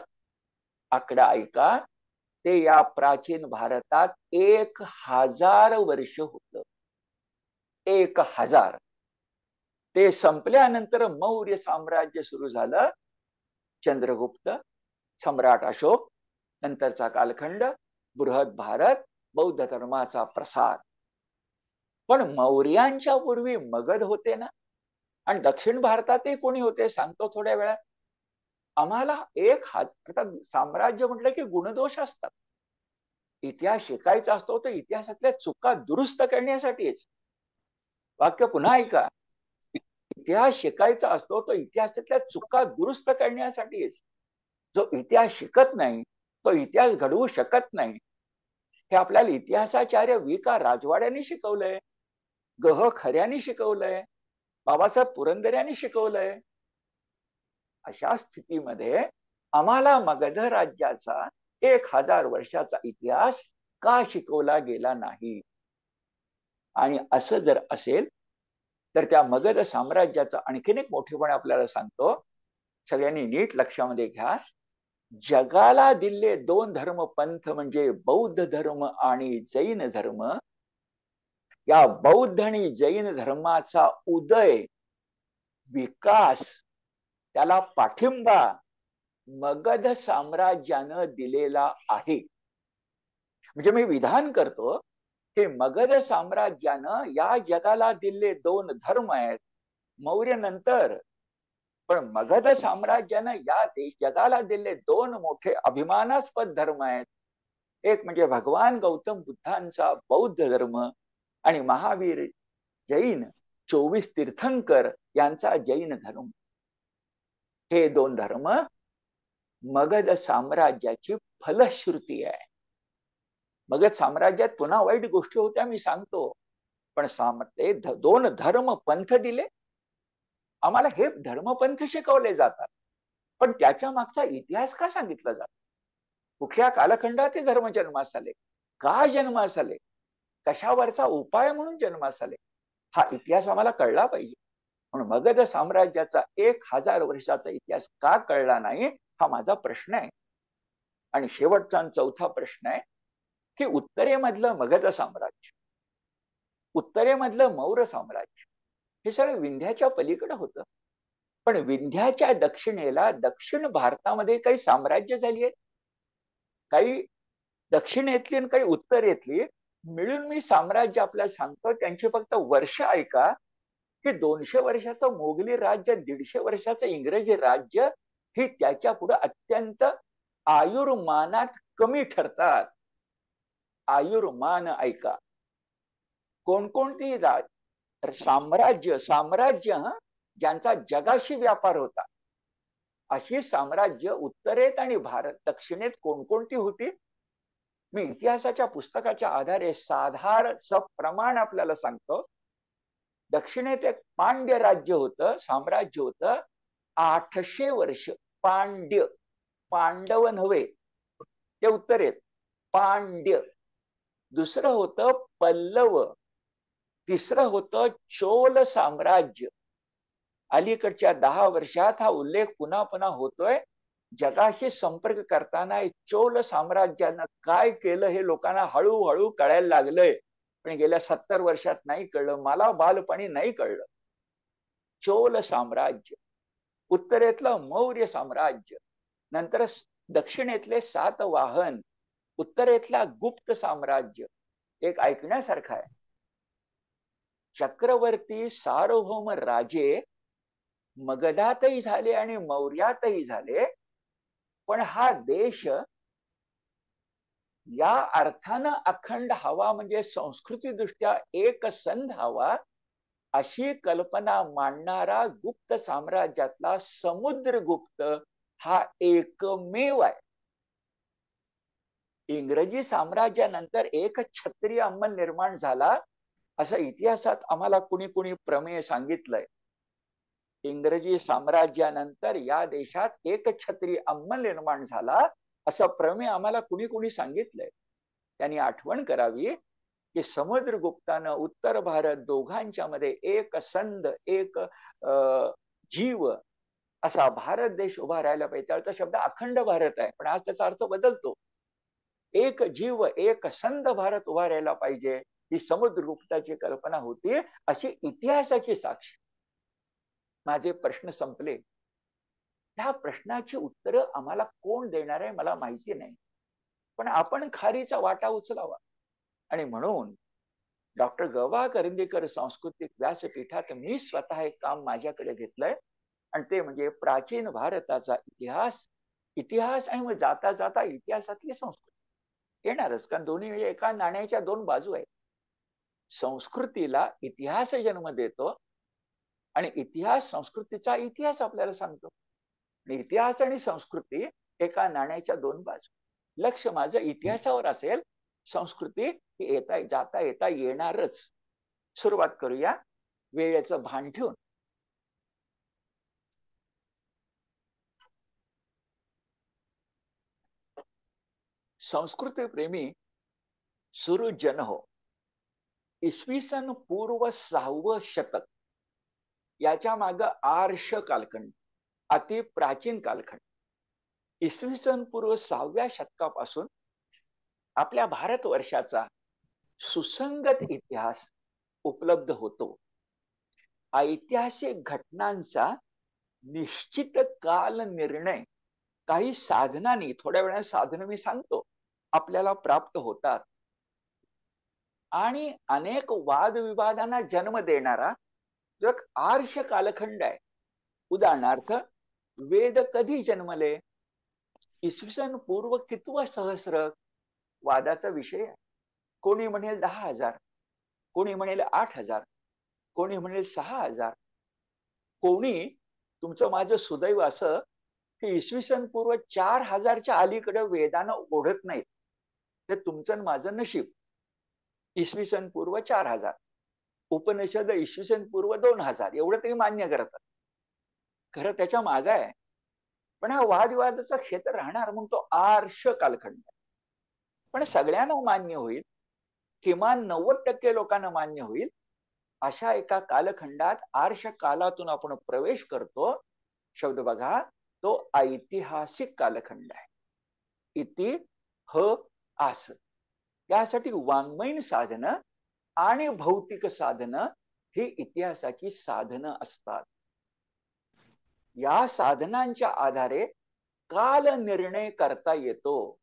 आकडा ऐका, ते या प्राचीन भारतात 1000 वर्ष होतं. 1000. ते संपल्यानंतर मौर्य साम्राज्य सुरू झालं. चंद्रगुप्त, सम्राट अशोक, नंतरचा कालखंड, बृहद भारत, बौद्ध धर्माचा प्रसार. पण मौर्यांच्या पूर्वी मगध होते ना, आणि दक्षिण भारतातही कोणी होते सांगतो थोड्या वेळात. आम्हाला साम्राज्य म्हटलं की गुणदोष असतात. इतिहास शिकायचा असतो तर इतिहासातल्या चुका दुरुस्त करण्यासाठीच. वाक्य पुन्हा ऐका. इतिहास शिकायचा असतो तो इतिहासातल्या चुका दुरुस्त करण्यासाठीच. जो इतिहास शिकत नाही तो इतिहास घडवू शकत नाही. हे आपल्याला इतिहासाचार्य वी.का. राजवाड्यांनी शिकवलंय, ग.ह. खऱ्यांनी शिकवलंय, बाबासाहेब पुरंदऱ्यांनी शिकवलंय. अशा स्थितीमध्ये आम्हाला मगध राज्याचा 1000 वर्षाचा इतिहास का शिकवला गेला नाही? आणि असं जर असेल तर त्या मगध साम्राज्याचा आणखीन एक मोठेपण आपल्याला सांगतो. सगळ्यांनी नीट लक्षामध्ये घ्या. जगाला दिले 2 धर्मपंथ म्हणजे बौद्ध धर्म आणि जैन धर्म. या बौद्ध आणि जैन धर्माचा उदय, विकास, त्याला पाठिंबा मगध साम्राज्यानं दिलेला आहे. म्हणजे मी विधान करतो की मगध साम्राज्यानं या जगाला दिले 2 धर्म आहेत, मौर्य नंतर. पण मगध साम्राज्यानं या जगाला दिले 2 मोठे अभिमानास्पद धर्म आहेत. एक म्हणजे भगवान गौतम बुद्धांचा बौद्ध धर्म आणि महावीर जैन 24 तीर्थंकर यांचा जैन धर्म. हे 2 धर्म मगध साम्राज्याची फलश्रुती आहे. मगध साम्राज्यात पुन्हा वाईट गोष्टी होत्या मी सांगतो, पण 2 धर्म पंथ दिले. आम्हाला हे धर्मपंथ शिकवले जातात, पण त्याच्या मागचा इतिहास का सांगितला जातो? कुठल्या कालखंडात ते धर्म जन्मास आले, का जन्मास आले, कशावरचा उपाय म्हणून जन्मास आले, हा इतिहास आम्हाला कळला पाहिजे. म्हणून मगध साम्राज्याचा 1000 वर्षाचा इतिहास का कळला नाही हा माझा प्रश्न आहे. आणि शेवटचा 4था प्रश्न आहे की उत्तरेमधलं मगध साम्राज्य, उत्तरेमधलं मौर्य साम्राज्य हे सगळं विंध्याच्या पलीकडे होतं. पण विंध्याच्या दक्षिणेला दक्षिण भारतामध्ये काही साम्राज्य झाली आहेत, काही दक्षिणेतली आणि काही उत्तरेतली मिळून मी साम्राज्य आपल्याला सांगतो. त्यांची फक्त वर्ष ऐका की 200 वर्षाचं मोगली राज्य, 150 वर्षाचं इंग्रजी राज्य ही त्याच्या पुढे अत्यंत आयुर्मानात कमी ठरतात. आयुर्मान ऐका. कोणकोणती साम्राज्य ज्यांचा जगाशी व्यापार होता, अशी साम्राज्य उत्तरेत आणि दक्षिणेत कोणकोणती होती? मी इतिहासाच्या पुस्तकाच्या आधारे साधारण प्रमाण आपल्याला सांगतो. दक्षिणेत एक पांड्य राज्य होतं, साम्राज्य होतं. 800 वर्ष पांड्य, पांडव नव्हे, ते उत्तरेत पांड्य. दुसरं होतं पल्लव, तिसरं होतं चोल साम्राज्य. अलीकडच्या 10 वर्षात हा उल्लेख पुन्हा पुन्हा होतोय. जगाशी संपर्क करताना चोल साम्राज्यानं काय केलं हे लोकांना हळूहळू कळायला लागलंय, पण गेल्या 70 वर्षात नाही कळलं. मला बालपणी नाही कळलं. चोल साम्राज्य, उत्तरेतलं मौर्य साम्राज्य, नंतर दक्षिणेतले सातवाहन, उत्तरेतला गुप्त साम्राज्य. एक ऐकण्यासारखं आहे. चक्रवर्ती सार्वभौम राजे मगधातही झाले आणि मौर्यातही झाले, पण हा देश या अर्थानं अखंड हवा म्हणजे संस्कृतीदृष्ट्या एकसंध हवा अशी कल्पना मांडणारा गुप्त साम्राज्यातला समुद्रगुप्त हा एकमेव आहे. इंग्रजी साम्राज्यानंतर एक क्षत्रिय अंमल निर्माण झाला असं इतिहासात आम्हाला कुणी कुणी प्रमेय सांगितलंय. इंग्रजी साम्राज्यानंतर या देशात एक क्षत्रिय अंमल निर्माण झाला असं प्रमेय आम्हाला कुणी कुणी सांगितलंय. त्यांनी आठवण करावी की समुद्रगुप्तानं उत्तर भारत दोघांच्या मध्ये एक संध, एक जीव असा भारत देश उभा राहायला पाहिजे. त्याचा शब्द अखंड भारत आहे, पण आज त्याचा अर्थ बदलतो. एक जीव, एक संध भारत उभा राहायला पाहिजे, ही समुद्रगुप्ताची कल्पना होती, अशी इतिहासाची साक्ष. माझे प्रश्न संपले. त्या प्रश्नाची उत्तरं आम्हाला कोण देणार आहे मला माहिती नाही, पण आपण खारीचा वाटा उचलावा. आणि म्हणून डॉक्टर ग.वा. करंदीकर सांस्कृतिक व्यासपीठात मी स्वतः एक काम माझ्याकडे घेतलंय, आणि ते म्हणजे प्राचीन भारताचा इतिहास. इतिहास आणि मग जाता जाता इतिहासातली संस्कृती येणारच, कारण दोन्ही एका नाण्याच्या 2 बाजू आहेत. संस्कृतीला इतिहास जन्म देतो आणि इतिहास संस्कृतीचा इतिहास आपल्याला सांगतो. इतिहास आणि संस्कृती एका नाण्याच्या दोन बाजू. लक्ष माझं इतिहासावर असेल, संस्कृती ही येता जाता येता येणारच. सुरुवात करूया वेळेचं भान ठेवून. संस्कृती प्रेमी सुरू जन हो, इसवी सन पूर्व 6वं शतक, याच्या माग आर्ष कालखंड, अति प्राचीन कालखंड. इसवी सन पूर्व 6व्या शतकापासून आपल्या भारतवर्षाचा सुसंगत इतिहास उपलब्ध होतो. ऐतिहासिक घटनांचा निश्चित काल निर्णय काही साधनांनी, थोड्या वेळाने साधनं मी सांगतो, आपल्याला प्राप्त होतात. आणि अनेक वादविवादांना जन्म देणारा जो एक आर्ष कालखंड आहे. उदाहरणार्थ, वेद कधी जन्मले? इसवी सन पूर्व कितवं सहस्र वादाचा विषय आहे. कोणी म्हणेल 10,000, कोणी म्हणेल 8,000, कोणी म्हणेल 6,000. कोणी, तुमचं माझं सुदैव असं की इसवी सन पूर्व 4,000च्या अलीकडे वेदानं ओढत नाहीत. ते तुमचं माझं नशीब. इसवी सन पूर्व 4,000, उपनिषद इसवी सन पूर्व 2,000 एवढं तरी मान्य करतात. खरं त्याच्या माग आहे. पण हा वादविवादाचा क्षेत्र राहणार म्हणून तो आर्ष कालखंड. पण सगळ्यांना मान्य होईल, किमान 90% लोकांना मान्य होईल, अशा एका कालखंडात, आर्ष कालातून आपण प्रवेश करतो. शब्द बघा, तो ऐतिहासिक कालखंड आहे. इति ह आस. त्यासाठी वाङ्मयीन साधनं आणि भौतिक साधनं ही इतिहासाची साधनं असतात. या साधनांच्या आधारे काल निर्णय करता येतो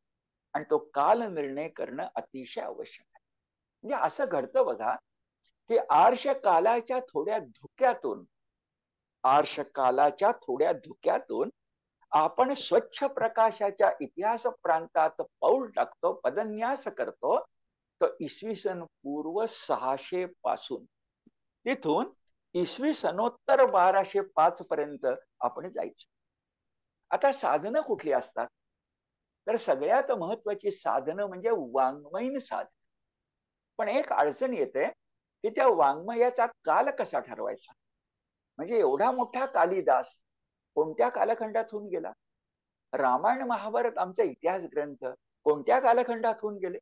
आणि तो काल निर्णय करणं अतिशय आवश्यक आहे. म्हणजे असं घडतं बघा की आर्ष कालाच्या थोड्या धुक्यातून आपण स्वच्छ प्रकाशाच्या इतिहास प्रांतात पाऊल टाकतो, पदन्यास करतो. तर इसवी सन पूर्व 600 पासून तिथून इसवी सनोत्तर 1205 पर्यंत आपण जायचं. आता साधनं कुठली असतात? तर सगळ्यात महत्वाची साधनं म्हणजे वाङ्मयीन साधन. पण एक अडचण येते की त्या वाङ्मयाचा काल कसा ठरवायचा? म्हणजे एवढा मोठा कालिदास कोणत्या कालखंडात होऊन गेला? रामायण महाभारत आमचा इतिहास ग्रंथ कोणत्या कालखंडात होऊन गेले?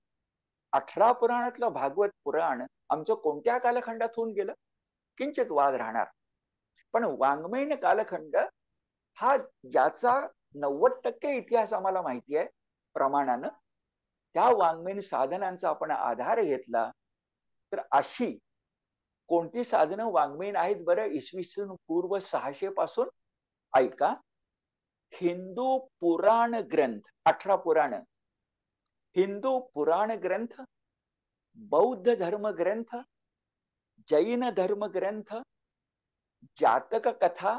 18 पुराणातलं भागवत पुराण आमचं कोणत्या कालखंडात होऊन गेलं? किंचित वाद राहणार. पण वाङ्मयीन कालखंड हा, ज्याचा 90% इतिहास आम्हाला माहिती आहे प्रमाणानं, त्या वाङ्मयीन साधनांचा आपण आधार घेतला तर अशी कोणती साधनं वाङ्मयीन आहेत बरं इसवी सन पूर्व 600 पासून? ऐका. हिंदू पुराण ग्रंथ, 18 पुराण, हिंदू पुराण ग्रंथ, बौद्ध धर्म ग्रंथ, जैन धर्म ग्रंथ, जातक कथा,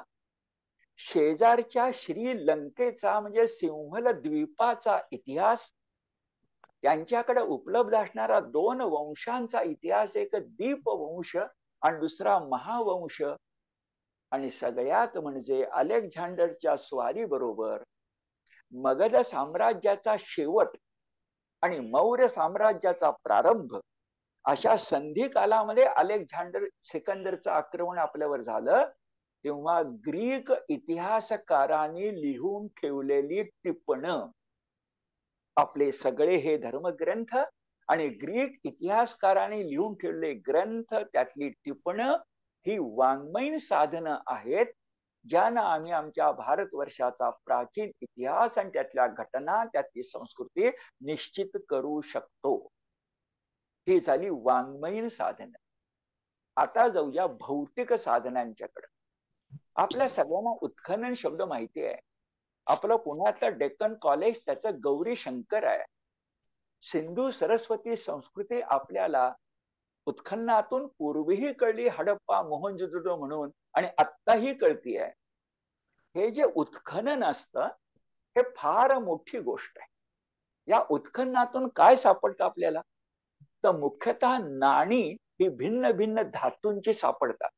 शेजारच्या श्रीलंकेचा म्हणजे सिंहल द्वीपाचा इतिहास, त्यांच्याकडे उपलब्ध असणारा 2 वंशांचा इतिहास, एक दीपवंश आणि दुसरा महावंश, आणि सगळ्यात म्हणजे अलेक्झांडरच्या स्वारी बरोबर मगध साम्राज्याचा शेवट आणि मौर्य साम्राज्याचा प्रारंभ, अशा संधी कालामध्ये अलेक्झांडर सिकंदरचं आक्रमण आपल्यावर झालं. तेव्हा ग्रीक इतिहासकारांनी लिहून ठेवलेली टिपणं, आपले सगळे हे धर्मग्रंथ आणि ग्रीक इतिहासकारांनी लिहून ठेवलेले ग्रंथ, त्यातली टिपणं ही वाङ्मयीन साधनं आहेत, ज्यानं आम्ही आमच्या भारतवर्षाचा प्राचीन इतिहास आणि त्यातल्या घटना, त्यातली संस्कृती निश्चित करू शकतो. ही झाली वाङ्मयीन साधनं. आता जाऊया भौतिक साधनांच्याकडे. आपल्या सगळ्यांना उत्खनन शब्द माहिती आहे. आपलं पुण्यातलं डेक्कन कॉलेज त्याचं गौरी शंकर आहे. सिंधू सरस्वती संस्कृती आपल्याला उत्खननातून पूर्वीही कळली, हडप्पा मोहनजोदडो म्हणून, आणि आत्ताही कळती आहे. हे जे उत्खनन असतं हे फार मोठी गोष्ट आहे. या उत्खननातून काय सापडतं आपल्याला? तर मुख्यतः नाणी ही भिन्न भिन्न धातूंची सापडतात.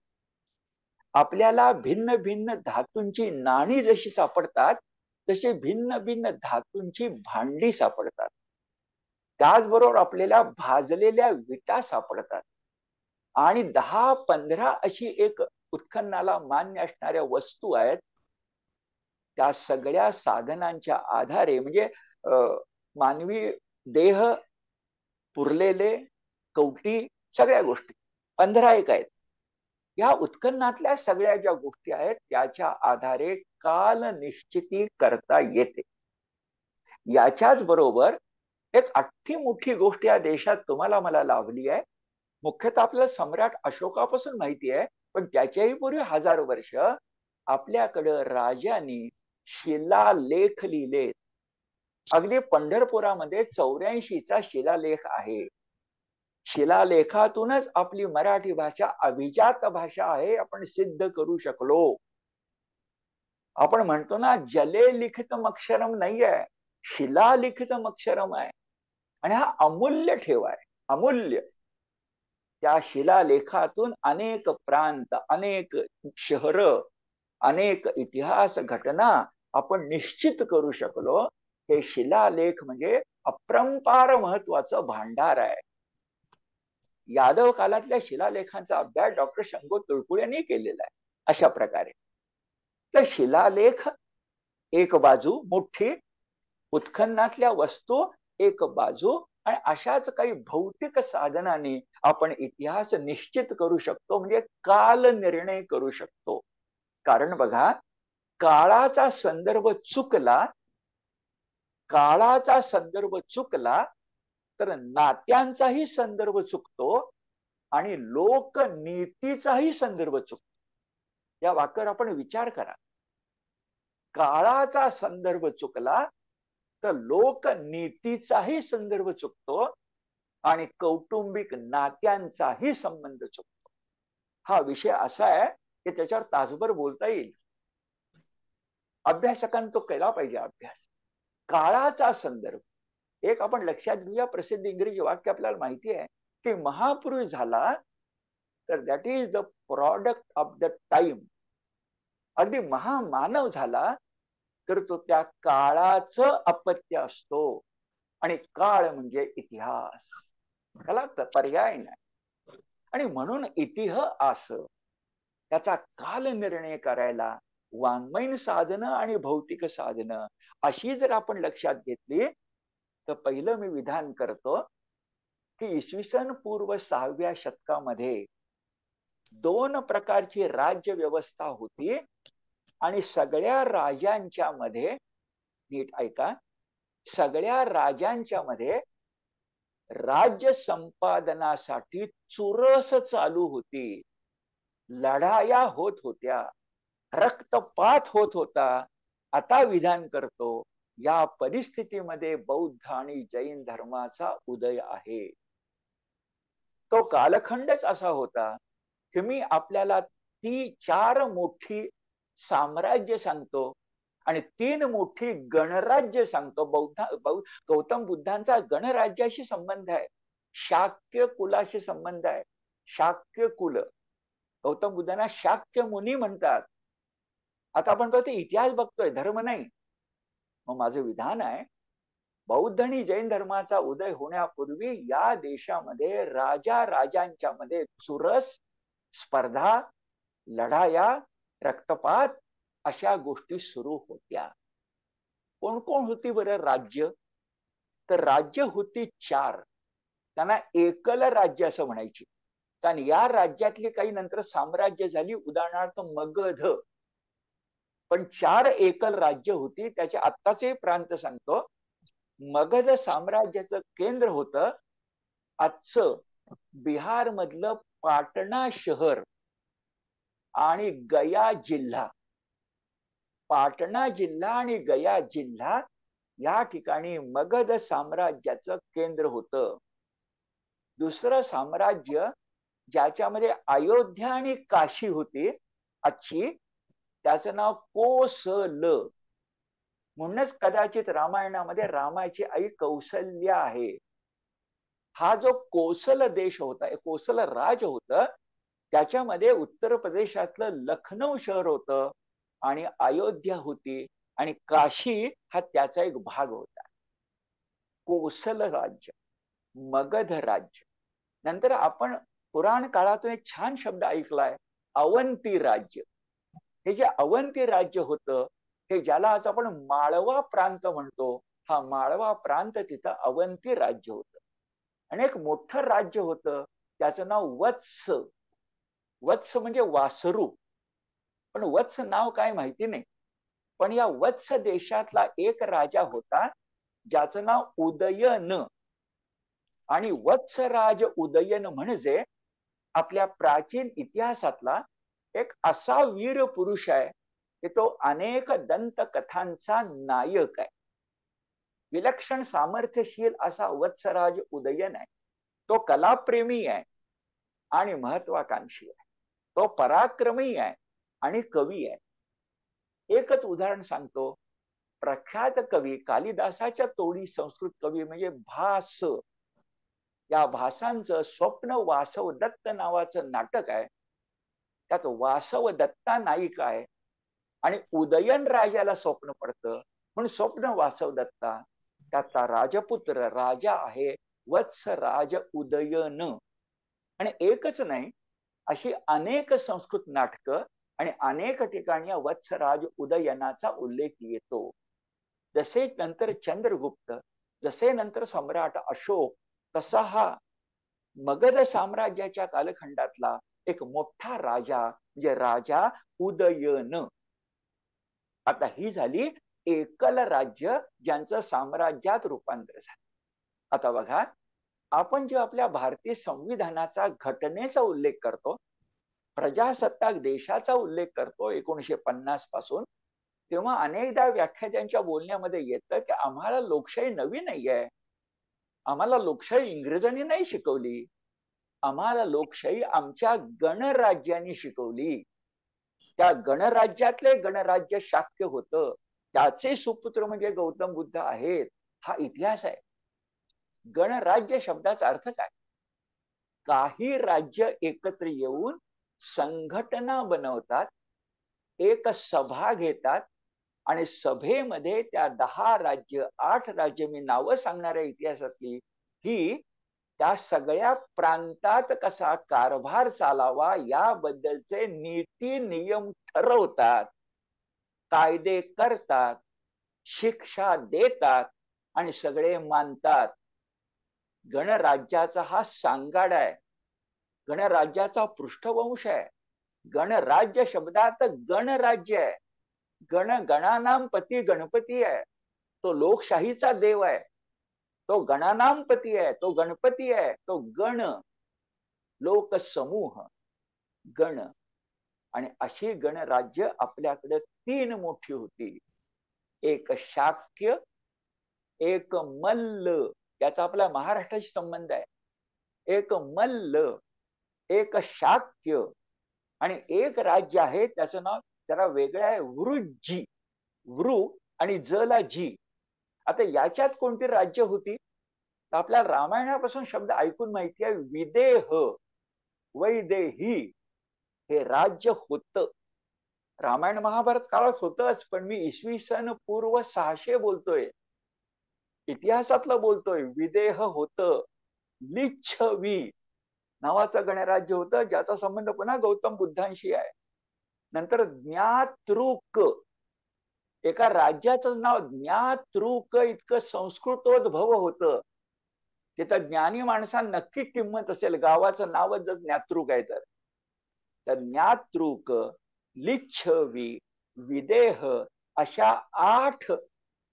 आपल्याला भिन्न भिन्न धातूंची नाणी जशी सापडतात तशी भिन्न भिन्न धातूंची भांडी सापडतात. त्याचबरोबर आपल्याला भाजलेल्या विटा सापडतात आणि 10-15 अशी एक उत्खननाला मान्य असणाऱ्या वस्तू आहेत. त्या सगळ्या साधनांच्या आधारे म्हणजे मानवी देह पुरलेले कवटी सगळ्या गोष्टी 15 एक आहेत. या उत्खननातल्या सगळ्या ज्या गोष्टी आहेत त्याच्या आधारे काल निश्चिती करता येते. याच्याच बरोबर एक अख्खी मोठी गोष्ट या देशात तुम्हाला मला लाभली आहे. मुख्यतः आपल्याला सम्राट अशोकापासून माहिती आहे, पण त्याच्याही पूर्वी हजारो वर्ष आपल्याकडं राजांनी शिलालेख लिहिले. अगदी पंढरपुरामध्ये 84चा शिलालेख आहे. शिलालेखातूनच आपली मराठी भाषा अभिजात भाषा आहे आपण सिद्ध करू शकलो. आपण म्हणतो ना, जले लिखितम अक्षरम नाही आहे, शिलालिखितम अक्षरम आहे. आणि हा अमूल्य ठेवा आहे, अमूल्य. त्या शिलालेखातून अनेक प्रांत, अनेक शहर, अनेक इतिहास घटना आपण निश्चित करू शकलो. हे शिलालेख म्हणजे अपरंपार महत्वाचं भांडार आहे. यादव काळातल्या शिलालेखांचा अभ्यास डॉक्टर शंभू तुळपुळे यांनी केलेला आहे. अशा प्रकारे तर शिलालेख एक बाजू, मोठी उत्खननातल्या वस्तू एक बाजू, आणि अशाच काही भौतिक साधनांनी आपण इतिहास निश्चित करू शकतो, म्हणजे काल निर्णय करू शकतो. कारण बघा, काळाचा संदर्भ चुकला, काळाचा संदर्भ चुकला तर नात्यांचाही संदर्भ चुकतो आणि लोकनीतीचाही संदर्भ चुकतो. या वाक्यावर आपण विचार करा. काळाचा संदर्भ चुकला तर लोकनीतीचाही संदर्भ चुकतो आणि कौटुंबिक नात्यांचाही संबंध चुकतो. हा विषय असा आहे की त्याच्यावर तासभर बोलता येईल. अभ्यासकांनी तो केला पाहिजे अभ्यास. काळाचा संदर्भ एक आपण लक्षात घेऊया. प्रसिद्ध इंग्रजी वाक्य आपल्याला माहिती आहे की महापुरुष झाला तर that is the product of the time. अगदी महामानव झाला तर तो त्या काळाचं अपत्य असतो, आणि काळ म्हणजे इतिहास, त्याला पर्याय नाही. आणि म्हणून इतिहास त्याचा काल निर्णय करायला वाङ्मयीन साधनं आणि भौतिक साधनं अशी जर आपण लक्षात घेतली तर पहिलं मी विधान करतो की इसवी सन पूर्व 6व्या शतकामध्ये 2 प्रकारची राज्य व्यवस्था होती आणि सगळ्या राजांच्या मध्ये, नीट ऐका, सगळ्या राजांच्या मध्ये राज्य संपादनासाठी चुरस चालू होती, लढाया होत होत्या, रक्तपात होत होता. आता विधान करतो या परिस्थितीमध्ये बौद्ध आणि जैन धर्माचा उदय आहे. तो कालखंडच असा होता की मी आपल्याला ती 4 मोठी साम्राज्य सांगतो आणि 3 मोठी गणराज्य सांगतो. गौतम बुद्धांचा गणराज्याशी संबंध आहे, शाक्य कुलाशी संबंध आहे. शाक्य कुल, गौतम बुद्धांना शाक्य मुनी म्हणतात. आता आपण बघतो इतिहास बघतोय, धर्म नाही. मग माझं विधान आहे, बौद्ध आणि जैन धर्माचा उदय होण्यापूर्वी या देशामध्ये राजांच्या मध्ये चुरस, स्पर्धा, लढाया, रक्तपात अशा गोष्टी सुरू होत्या. कोण कोण होती बरं राज्य? तर राज्य होती 4. त्यांना एकल राज्य असं म्हणायची. कारण या राज्यातली काही नंतर साम्राज्य झाली, उदाहरणार्थ मगध. पण 4 एकल राज्य होती. त्याचे आत्ताचे प्रांत सांगतो. मगध साम्राज्याचं केंद्र होतं आजचं बिहार मधलं पाटणा शहर आणि गया जिल्हा. पाटणा जिल्हा आणि गया जिल्हा या ठिकाणी मगध साम्राज्याचं केंद्र होतं. दुसरं साम्राज्य ज्याच्यामध्ये अयोध्या आणि काशी होती आजची, त्याचं नाव कोसल. म्हणूनच कदाचित रामायणामध्ये रामाची आई कौसल्या आहे. हा जो कोसल देश होता, कोसल राज होतं, त्याच्यामध्ये उत्तर प्रदेशातलं लखनौ शहर होतं आणि अयोध्या होती आणि काशी हा त्याचा एक भाग होता. कोसल राज्य, मगध राज्य. नंतर आपण पुराण काळातून एक छान शब्द ऐकलाय, अवंती राज्य. हे जे अवंती राज्य होतं, हे ज्याला आज आपण माळवा प्रांत म्हणतो, हा माळवा प्रांत तिथं अवंती राज्य होतं. आणि एक मोठं राज्य होतं, त्याचं नाव वत्स. वत्स म्हणजे वासरू. पण वत्स नाव काय माहिती नाही. पण या वत्स देशातला एक राजा होता, ज्याचं नाव उदयन. आणि वत्सराज उदयन म्हणजे आपल्या प्राचीन इतिहासातला एक असा वीर पुरुष आहे की तो अनेक दंत कथांचा नायक आहे. विलक्षण सामर्थ्यशील असा वत्सराज उदयन आहे. तो कलाप्रेमी आहे आणि महत्वाकांक्षी आहे. तो पराक्रमी आहे आणि कवी आहे. एकच उदाहरण सांगतो. प्रख्यात कवी कालिदासाच्या तोडी संस्कृत कवी म्हणजे भास. या भासांचं स्वप्न वासव दत्त नावाचं नाटक आहे. त्यात वासव दत्ता नायिका आहे आणि उदयन राजाला स्वप्न पडतं म्हणून स्वप्न वासव दत्ता. त्याचा राजपुत्र राजा आहे वत्सराज उदयन. आणि एकच नाही, अशी अनेक संस्कृत नाटकं आणि अनेक ठिकाणी वत्सराज उदयनाचा उल्लेख येतो. जसे नंतर चंद्रगुप्त, जसे नंतर सम्राट अशोक, तसा हा मगध साम्राज्याच्या कालखंडातला एक मोठा राजा म्हणजे राजा उदयन. आता ही झाली एकल राज्य ज्यांचं साम्राज्यात रूपांतर झालं. आता बघा, आपण जे आपल्या भारतीय संविधानाचा घटनेचा उल्लेख करतो, प्रजासत्ताक देशाचा उल्लेख करतो 1950 पासून, तेव्हा अनेकदा व्याख्यात्यांच्या बोलण्यामध्ये येतं की आम्हाला लोकशाही नवी नाहीये, आम्हाला लोकशाही इंग्रजांनी नाही शिकवली, आम्हाला लोकशाही आमच्या गणराज्यांनी शिकवली. त्या गणराज्यातले गणराज्य शाक्य होतं, त्याचे सुपुत्र म्हणजे गौतम बुद्ध आहेत. हा इतिहास आहे. गणराज्य शब्दाचा अर्थ काय? काही राज्य एकत्र येऊन संघटना बनवतात, एक सभा घेतात आणि सभेमध्ये त्या 10 राज्य 8 राज्य, मी नावं सांगणाऱ्या इतिहासातली, ही त्या सगळ्या प्रांतात कसा कारभार चालावा याबद्दलचे नीती नियम ठरवतात, कायदे करतात, शिक्षा देतात आणि सगळे मानतात. गणराज्याचा हा सांगाड आहे, गणराज्याचा पृष्ठवंश आहे. गणराज्य शब्दात गणराज्य आहे. गणानाम पती गणपती आहे. तो लोकशाहीचा देव आहे. तो गणानाम पती आहे, तो गणपती आहे. तो गण, लोकसमूह, गण. आणि अशी गणराज्य आपल्याकडे 3 मोठी होती. एक शाक्य, एक मल्ल, त्याचा आपल्या महाराष्ट्राशी संबंध आहे. एक मल्ल, एक शाक्य आणि एक राज्य आहे त्याचं नाव जरा वेगळं आहे, वृज्जी. वृ आणि जला जी. आता याच्यात कोणती राज्य होती? तर आपल्याला रामायणापासून शब्द ऐकून माहिती आहे, विदेह, वैदेही हे राज्य होतं. रामायण महाभारत काळात होतच, पण मी इसवी सन पूर्व 600 बोलतोय, इतिहासातलं बोलतोय. विदेह होतं. लिच्छवी नावाचं गणराज्य होतं, ज्याचा संबंध पुन्हा गौतम बुद्धांशी आहे. नंतर ज्ञातृक, एका राज्याचं नाव ज्ञातृक इतकं संस्कृतोद्भव होतं. तिथं ज्ञानी माणसांना नक्की किंमत असेल, गावाचं नावच जर ज्ञातृक आहे तर. ज्ञातृक, लिच्छवी, विदेह अशा 8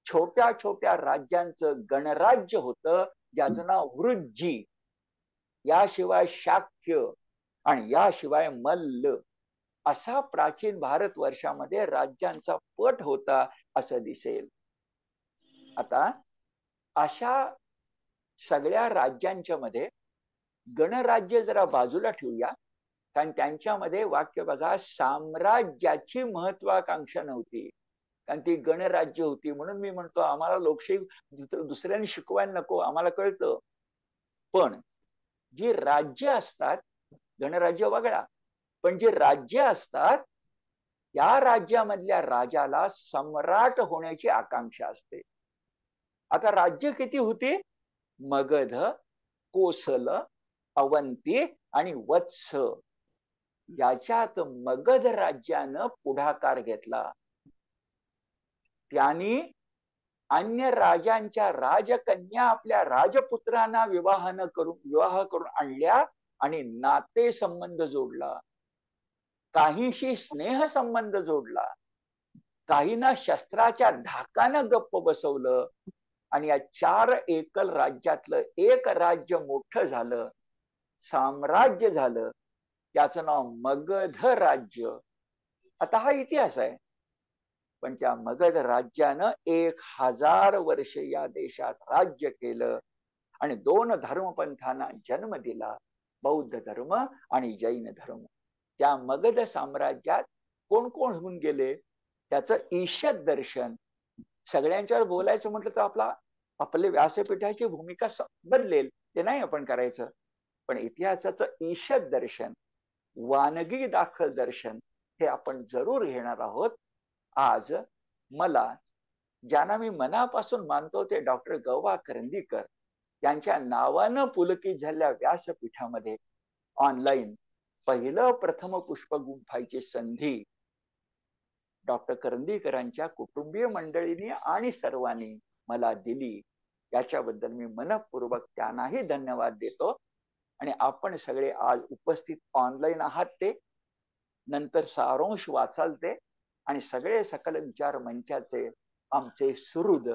छोट्या छोट्या राज्यांचं गणराज्य होतं, ज्याचं नाव वृज्जी. याशिवाय शाक्य आणि याशिवाय मल्ल असा प्राचीन भारतवर्षामध्ये राज्यांचा पट होता असं दिसेल. आता अशा सगळ्या राज्यांच्या मध्ये गणराज्य जरा बाजूला ठेवूया, कारण त्यांच्यामध्ये वाक्य बघा, साम्राज्याची महत्वाकांक्षा नव्हती, कारण ती गणराज्य होती. म्हणून मी म्हणतो आम्हाला लोकशाही दुसऱ्यांनी शिकवायला नको, आम्हाला कळतं. पण जी राज्य असतात, गणराज्य वगळा, पण जे राज्य असतात या राज्यामधल्या राजाला सम्राट होण्याची आकांक्षा असते. आता राज्य किती होती? मगध, कोसल, अवंती आणि वत्स. याच्यात मगध राज्यानं पुढाकार घेतला. त्यांनी अन्य राजांच्या राजकन्या आपल्या राजपुत्रांना विवाह करून आणल्या आणि नाते संबंध जोडला. काहींशी स्नेह संबंध जोडला, काहींना शस्त्राच्या धाकानं गप्प बसवलं आणि या 4 एकल राज्यातलं एक राज्य मोठं झालं, साम्राज्य झालं. त्याचं नाव मगध राज्य. आता हा इतिहास आहे. पण त्या मगध राज्यानं 1000 वर्ष या देशात राज्य केलं आणि 2 धर्मपंथांना जन्म दिला, बौद्ध धर्म आणि जैन धर्म. त्या मगध साम्राज्यात कोण कोण होऊन गेले त्याचं ईषद दर्शन. सगळ्यांच्यावर बोलायचं म्हटलं तर आपले व्यासपीठाची भूमिका बदलेल, ते नाही आपण करायचं. पण इतिहासाचं ईषद दर्शन, वानगी दाखल दर्शन हे आपण जरूर घेणार आहोत. आज मला ज्यांना मी मनापासून मानतो ते डॉक्टर गौबा करंदीकर यांच्या नावानं पुलकित झालेल्या व्यासपीठामध्ये ऑनलाईन पहिलं प्रथम पुष्प गुंफायची संधी डॉक्टर करंदीकरांच्या कुटुंबीय मंडळींनी आणि सर्वांनी मला दिली. याच्याबद्दल मी मनपूर्वक त्यांनाही धन्यवाद देतो. आणि आपण सगळे आज उपस्थित ऑनलाईन आहात ते, नंतर सारांश वाचाल ते, आणि सगळे सकल विचार मंचाचे आमचे सुहृद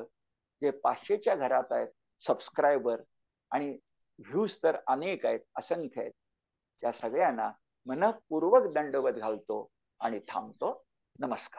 जे 500च्या घरात आहेत, सबस्क्रायबर आणि व्ह्यूज तर अनेक आहेत, असंख्य आहेत, त्या सगळ्यांना मनपूर्वक दंडवत घालतो आणि थांबतो. नमस्कार.